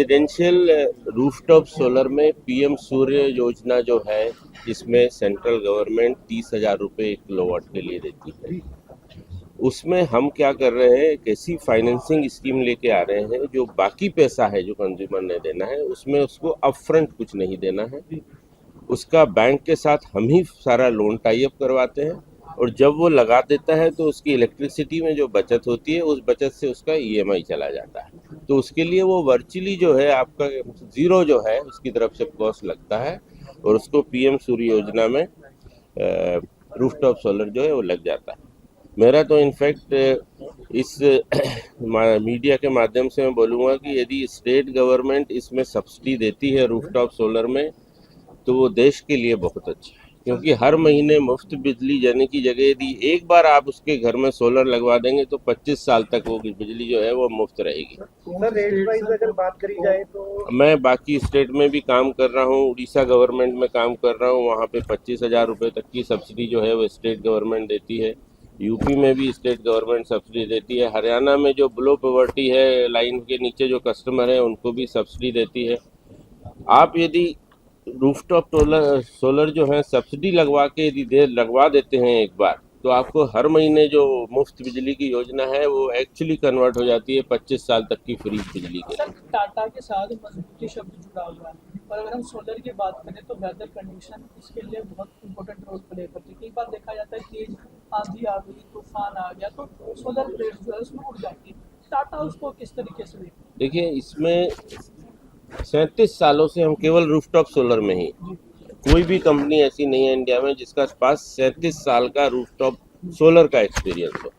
Residential rooftop solar में PM सूर्य योजना जो है, जिसमें सेंट्रल गवर्नमेंट 30,000 रुपये 1 किलोवाट के लिए देती है, उसमें हम क्या कर रहे हैं, एक ऐसी फाइनेंसिंग स्कीम लेके आ रहे हैं जो बाकी पैसा है जो कंज्यूमर ने देना है उसमें उसको अपफ्रंट कुछ नहीं देना है। उसका बैंक के साथ हम ही सारा लोन टाई अप करवाते हैं और जब वो लगा देता है तो उसकी इलेक्ट्रिसिटी में जो बचत होती है उस बचत से उसका ईएमआई चला जाता है। तो उसके लिए वो वर्चुअली जो है आपका जीरो जो है उसकी तरफ से कॉस्ट लगता है और उसको पीएम सूर्य योजना में रूफटॉप सोलर जो है वो लग जाता है। मेरा तो इनफैक्ट इस मीडिया के माध्यम से मैं बोलूँगा कि यदि स्टेट गवर्नमेंट इसमें सब्सिडी देती है रूफटॉप सोलर में तो वो देश के लिए बहुत अच्छा है, क्योंकि हर महीने मुफ्त बिजली देने की जगह यदि एक बार आप उसके घर में सोलर लगवा देंगे तो 25 साल तक वो बिजली जो है वो मुफ्त रहेगी। सर, रेट वाइज अगर बात करी जाए तो मैं बाकी स्टेट में भी काम कर रहा हूँ, उड़ीसा गवर्नमेंट में काम कर रहा हूँ, वहाँ पे 25,000 रुपये तक की सब्सिडी जो है वो स्टेट गवर्नमेंट देती है। यूपी में भी स्टेट गवर्नमेंट सब्सिडी देती है। हरियाणा में जो बिलो पॉवर्टी है, लाइन के नीचे जो कस्टमर है उनको भी सब्सिडी देती है। आप यदि रूफटॉप सोलर जो है सब्सिडी लगवा के यदि लगवा देते हैं एक बार, तो आपको हर महीने जो मुफ्त बिजली की योजना है वो एक्चुअली कन्वर्ट हो जाती है 25 साल तक की फ्री बिजली के लिए। टाटा के साथ मजबूती शब्द जुड़ा हुआ है, और अगर हम सोलर की बात करें तो वेदर कंडीशन इसके लिए बहुत इंपॉर्टेंट रोल प्ले करती है। कई बार देखा जाता है तेज आंधी आ गई, तूफान आ गया तो सोलर प्लेट्स जो है उसमें उड़ जाती है। टाटा उसको किस तरीके से देखिए, इसमें 37 सालों से हम केवल रूफटॉप सोलर में ही, कोई भी कंपनी ऐसी नहीं है इंडिया में जिसका पास 37 साल का रूफटॉप सोलर का एक्सपीरियंस हो।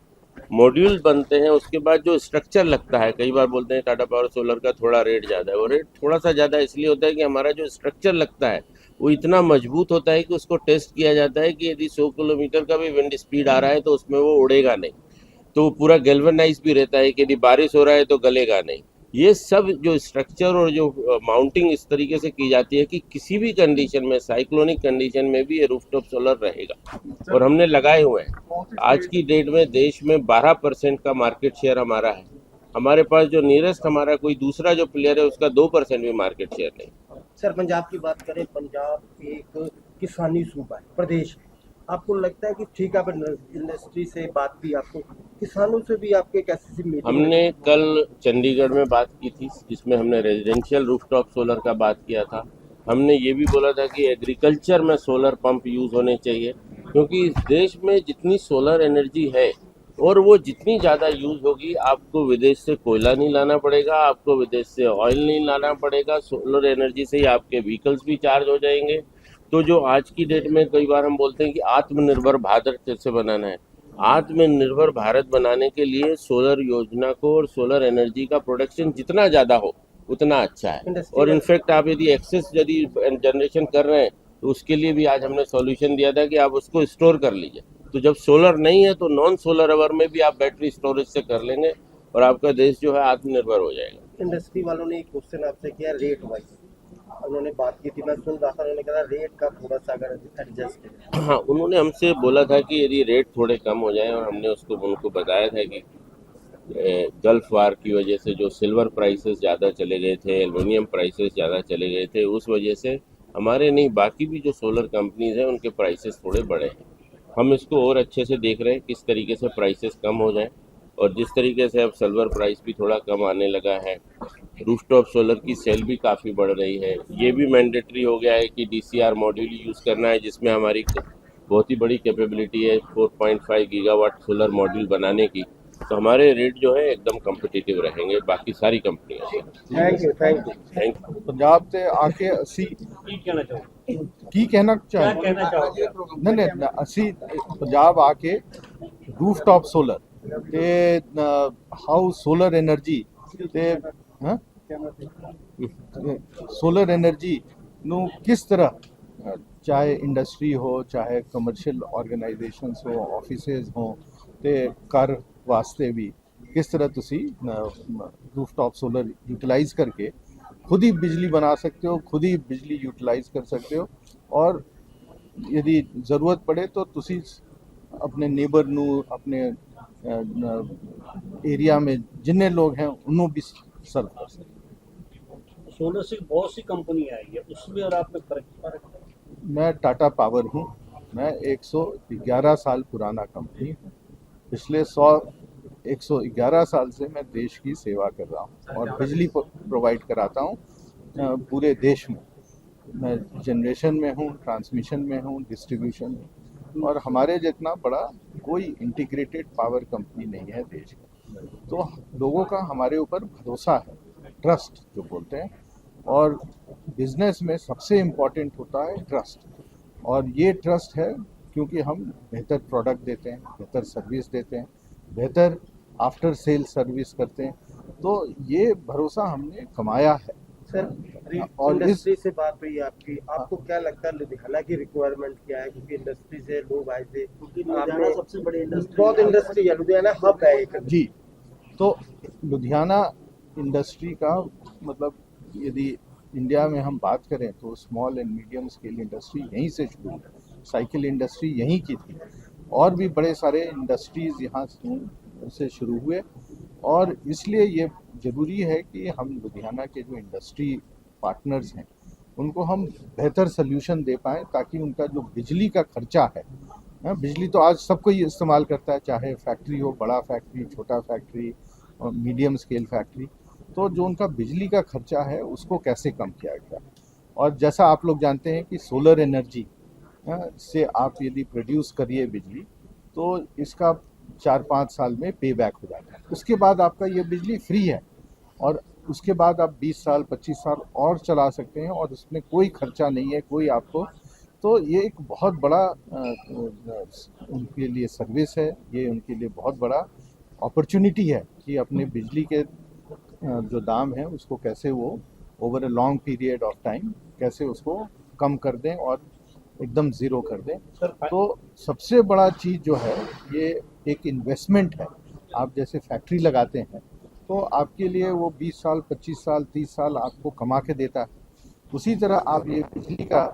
मॉड्यूल बनते हैं, उसके बाद जो स्ट्रक्चर लगता है, कई बार बोलते हैं टाटा पावर सोलर का थोड़ा रेट ज़्यादा है, वो रेट थोड़ा सा ज़्यादा इसलिए होता है कि हमारा जो स्ट्रक्चर लगता है वो इतना मजबूत होता है कि उसको टेस्ट किया जाता है कि यदि 100 किलोमीटर का भी विंड स्पीड आ रहा है तो उसमें वो उड़ेगा नहीं, तो पूरा गैल्वेनाइज भी रहता है कि यदि बारिश हो रहा है तो गलेगा नहीं। ये सब जो स्ट्रक्चर और जो माउंटिंग इस तरीके से की जाती है कि किसी भी कंडीशन में, साइक्लोनिक कंडीशन में भी ये रूफटॉप सोलर रहेगा और हमने लगाए हुए हैं। आज की डेट में देश में 12% का मार्केट शेयर हमारा है। हमारे पास जो नियरेस्ट हमारा कोई दूसरा जो प्लेयर है उसका 2% भी मार्केट शेयर नहीं। सर, पंजाब की बात करें, पंजाब एक किसानी सूबा है, प्रदेश है। आपको लगता है कि ठीक है, आप इंडस्ट्री से बात की, आपको किसानों से भी आपके कैसे मीटिंग? हमने कल चंडीगढ़ में बात की थी जिसमें हमने रेजिडेंशियल रूफटॉप सोलर का बात किया था। हमने ये भी बोला था कि एग्रीकल्चर में सोलर पंप यूज़ होने चाहिए, क्योंकि इस देश में जितनी सोलर एनर्जी है और वो जितनी ज़्यादा यूज़ होगी, आपको विदेश से कोयला नहीं लाना पड़ेगा, आपको विदेश से ऑयल नहीं लाना पड़ेगा। सोलर एनर्जी से ही आपके व्हीकल्स भी चार्ज हो जाएंगे। तो जो आज की डेट में कई बार हम बोलते हैं कि आत्मनिर्भर भारत कैसे बनाना है, आत्मनिर्भर भारत बनाने के लिए सोलर योजना को और सोलर एनर्जी का प्रोडक्शन जितना ज़्यादा हो उतना अच्छा है। और इनफैक्ट आप यदि एक्सेस यदि जनरेशन कर रहे हैं तो उसके लिए भी आज हमने सॉल्यूशन दिया था कि आप उसको स्टोर कर लीजिए। तो जब सोलर नहीं है तो नॉन सोलर अवर में भी आप बैटरी स्टोरेज से कर लेंगे और आपका देश जो है आत्मनिर्भर हो जाएगा। इंडस्ट्री वालों ने एक क्वेश्चन आपसे किया रेट वाइज, उन्होंने बात की थी, मैं सुन रहा था, उन्होंने कहा रेट का थोड़ा सा अगर एडजस्ट करें। हाँ, उन्होंने हमसे बोला था कि यदि रेट थोड़े कम हो जाए, और हमने उनको बताया था कि गल्फ वार की वजह से जो सिल्वर प्राइसेस ज़्यादा चले गए थे, एल्युमिनियम प्राइसेस ज़्यादा चले गए थे, उस वजह से हमारे नहीं बाकी भी जो सोलर कंपनीज हैं उनके प्राइसेस थोड़े बढ़े हैं। हम इसको और अच्छे से देख रहे हैं किस तरीके से प्राइसेस कम हो जाएं, और जिस तरीके से अब सिल्वर प्राइस भी थोड़ा कम आने लगा है, रूफटॉप सोलर की सेल भी काफ़ी बढ़ रही है। ये भी मैंडेटरी हो गया है कि DCR मॉड्यूल यूज़ करना है, जिसमें हमारी बहुत ही बड़ी कैपेबिलिटी है 4.5 गीगावाट सोलर मॉड्यूल बनाने की। तो हमारे रेट जो है एकदम कम्पिटिटिव रहेंगे बाकी सारी कंपनियों से। Thank you. Thank you. Punjab से आके असी की कहना चाहोगे? की कहना चाहे कहना चाहोगे? नहीं असी पंजाब आके रूफटॉप सोलर ते हाउ सोलर एनर्जी ते सोलर एनर्जी ਨੂੰ किस तरह चाहे इंडस्ट्री हो चाहे कमर्शियल ऑर्गेनाइजेशंस हो ऑफिसेज हो ते कर वास्ते भी किस तरह तुसी रूफटॉप सोलर यूटिलाइज करके खुद ही बिजली बना सकते हो, खुद ही बिजली यूटिलाइज कर सकते हो, और यदि ज़रूरत पड़े तो तुसी अपने नेबर नू अपने एरिया में जिन्ने लोग हैं उन्होंने भी सर्व कर सकते हो। सोलर से बहुत सी कंपनी आई है, उसमें और आप में फर्क है? मैं टाटा पावर हूँ। मैं 111 साल पुराना कंपनी हूँ। पिछले 111 साल से मैं देश की सेवा कर रहा हूँ और बिजली प्रोवाइड कराता हूँ पूरे देश में। मैं जनरेशन में हूँ, ट्रांसमिशन में हूँ, डिस्ट्रीब्यूशन में, और हमारे जितना बड़ा कोई इंटीग्रेटेड पावर कंपनी नहीं है देश में। तो लोगों का हमारे ऊपर भरोसा है, ट्रस्ट जो बोलते हैं, और बिजनेस में सबसे इम्पोर्टेंट होता है ट्रस्ट। और ये ट्रस्ट है क्योंकि हम बेहतर प्रोडक्ट देते हैं, बेहतर सर्विस देते हैं, बेहतर आफ्टर सेल सर्विस करते हैं। तो ये भरोसा हमने कमाया है। सर, और इंडस्ट्री से बात हुई आपकी, आपको क्या लगता है लुधियाना की रिक्वायरमेंट क्या है? क्योंकि इंडस्ट्री से लोग आए थे, क्योंकि लुधियाना सबसे बड़ी इंडस्ट्री, बहुत इंडस्ट्री है, लुधियाना हब है एक। जी, तो लुधियाना इंडस्ट्री का मतलब यदि इंडिया में हम बात करें तो small and medium scale industry यहीं से शुरू हुई। साइकिल इंडस्ट्री यहीं की थी, और भी बड़े सारे इंडस्ट्रीज यहाँ से शुरू हुए। और इसलिए ये ज़रूरी है कि हम लुधियाना के जो इंडस्ट्री पार्टनर्स हैं उनको हम बेहतर सोल्यूशन दे पाएँ, ताकि उनका जो बिजली का खर्चा है, बिजली तो आज सब कोई इस्तेमाल करता है, चाहे फैक्ट्री हो, बड़ा फैक्ट्री, छोटा फैक्ट्री और मीडियम स्केल फैक्ट्री, तो जो उनका बिजली का खर्चा है उसको कैसे कम किया गया। और जैसा आप लोग जानते हैं कि सोलर एनर्जी से आप यदि प्रोड्यूस करिए बिजली, तो इसका 4-5 साल में पे बैक हो जाता है। उसके बाद आपका ये बिजली फ्री है, और उसके बाद आप 20 साल 25 साल और चला सकते हैं, और उसमें कोई खर्चा नहीं है, कोई आपको। तो ये एक बहुत बड़ा उनके लिए सर्विस है, ये उनके लिए बहुत बड़ा अपॉर्चुनिटी है कि अपने बिजली के जो दाम है उसको कैसे वो over a long period of time कैसे उसको कम कर दें और एकदम ज़ीरो कर दें। तो सबसे बड़ा चीज़ जो है ये एक इन्वेस्टमेंट है। आप जैसे फैक्ट्री लगाते हैं तो आपके लिए वो 20 साल 25 साल 30 साल आपको कमा के देता है। उसी तरह आप ये बिजली का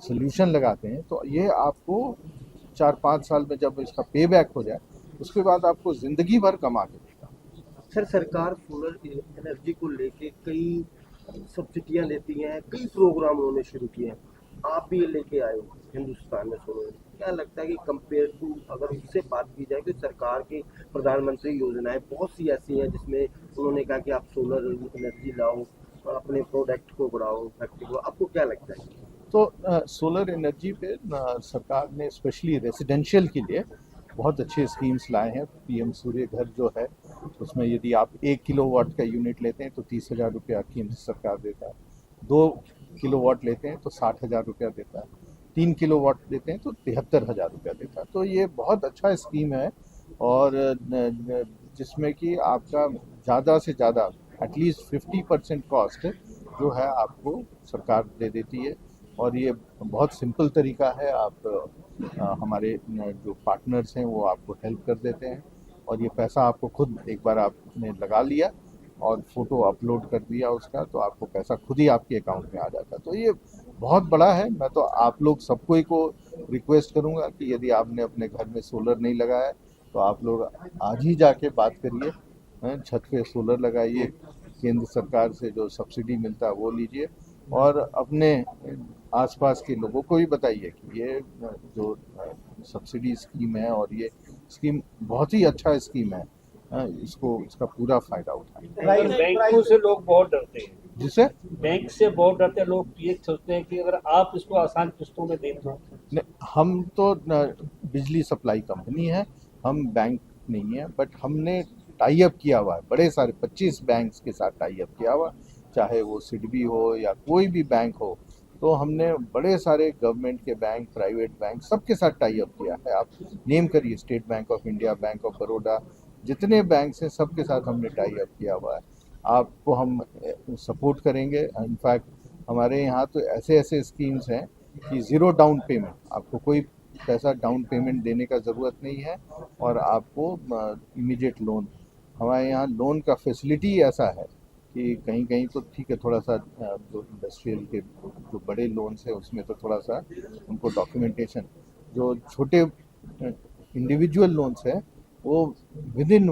सोल्यूशन लगाते हैं तो ये आपको 4-5 साल में जब इसका पे बैक हो जाए उसके बाद आपको ज़िंदगी भर कमा के देगा। सर, सरकार सोलर एनर्जी को लेके कई सब्सिडियां देती हैं, कई प्रोग्राम उन्होंने शुरू किए हैं। आप भी ये लेके आए हो हिंदुस्तान में सोलर, क्या लगता है कि कंपेयर टू अगर उससे बात की जाए कि सरकार की प्रधानमंत्री योजनाएं बहुत सी ऐसी हैं जिसमें उन्होंने कहा कि आप सोलर एनर्जी लाओ, अपने प्रोडक्ट को बढ़ाओ, फैक्ट्री को, आपको क्या लगता है? तो सोलर एनर्जी पे सरकार ने स्पेशली रेजिडेंशियल के लिए बहुत अच्छे स्कीम्स लाए हैं। पीएम सूर्य घर जो है उसमें यदि आप 1 किलोवाट का यूनिट लेते हैं तो 30,000 रुपया केंद्र सरकार देता है, 2 किलोवाट लेते हैं तो 60,000 रुपया देता है, 3 किलोवाट लेते हैं तो 73,000 रुपया देता है। तो ये बहुत अच्छा स्कीम है, और जिसमें कि आपका ज़्यादा से ज़्यादा एटलीस्ट 50% कॉस्ट जो है आपको सरकार दे देती है। और ये बहुत सिंपल तरीका है। आप हमारे जो पार्टनर्स हैं वो आपको हेल्प कर देते हैं, और ये पैसा आपको खुद एक बार आपने लगा लिया और फोटो अपलोड कर दिया उसका, तो आपको पैसा खुद ही आपके अकाउंट में आ जाता है। तो ये बहुत बड़ा है। मैं तो आप लोग सबको ही को रिक्वेस्ट करूंगा कि यदि आपने अपने घर में सोलर नहीं लगाया है तो आप लोग आज ही जाके बात करिए, छत पे सोलर लगाइए, केंद्र सरकार से जो सब्सिडी मिलता है वो लीजिए, और अपने आसपास के लोगों को भी बताइए कि ये जो सब्सिडी स्कीम है और ये स्कीम बहुत ही अच्छा स्कीम है, इसका पूरा फायदा उठाएं। बैंकों से लोग बहुत डरते हैं, जिससे बैंक से बहुत डरते हैं लोग। ये सोचते हैं कि अगर आप इसको आसान किस्तों में दें तो। हम तो बिजली सप्लाई कंपनी है, हम बैंक नहीं है, बट हमने टाई अप किया हुआ है बड़े सारे 25 बैंक्स के साथ टाई अप किया हुआ, चाहे वो सिडबी हो या कोई भी बैंक हो। तो हमने बड़े सारे गवर्नमेंट के बैंक, प्राइवेट बैंक, सबके साथ टाई अप किया है। आप नेम करिए, state bank of India, bank of Baroda, जितने बैंक्स हैं सबके साथ हमने टाई अप किया हुआ है। आपको हम सपोर्ट करेंगे। इनफैक्ट हमारे यहाँ तो ऐसे ऐसे स्कीम्स हैं कि ज़ीरो डाउन पेमेंट, आपको कोई पैसा डाउन पेमेंट देने का ज़रूरत नहीं है, और आपको इमीडिएट लोन। हमारे यहाँ लोन का फैसिलिटी ऐसा है कि कहीं कहीं तो ठीक है, थोड़ा सा जो इंडस्ट्रियल के जो बड़े लोन्स है उसमें तो थोड़ा सा उनको डॉक्यूमेंटेशन, जो छोटे इंडिविजुअल लोन्स है वो विद इन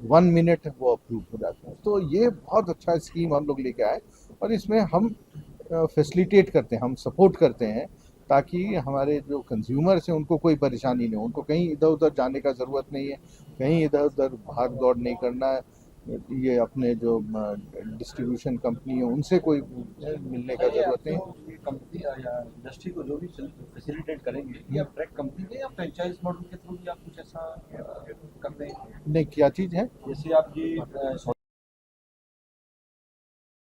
1 मिनट वो अप्रूव हो जाते हैं। तो ये बहुत अच्छा स्कीम हम लोग लेके आए, और इसमें हम फैसिलिटेट करते हैं, हम सपोर्ट करते हैं ताकि हमारे जो कंज्यूमर्स हैं उनको कोई परेशानी नहीं हो, उनको कहीं इधर उधर जाने का ज़रूरत नहीं है, कहीं इधर उधर भाग दौड़ नहीं करना है। ये अपने जो डिस्ट्रीब्यूशन कंपनी है उनसे कोई मिलने का ज़रूरत नहीं। कंपनी या इंडस्ट्री को जो भी फैसिलिटेट करेंगे ये आप डायरेक्ट कंपनी के या फ्रेंचाइज मॉडल के थ्रू भी आप कुछ ऐसा कर रहे हैं? नहीं, क्या चीज़ है? जैसे आप ये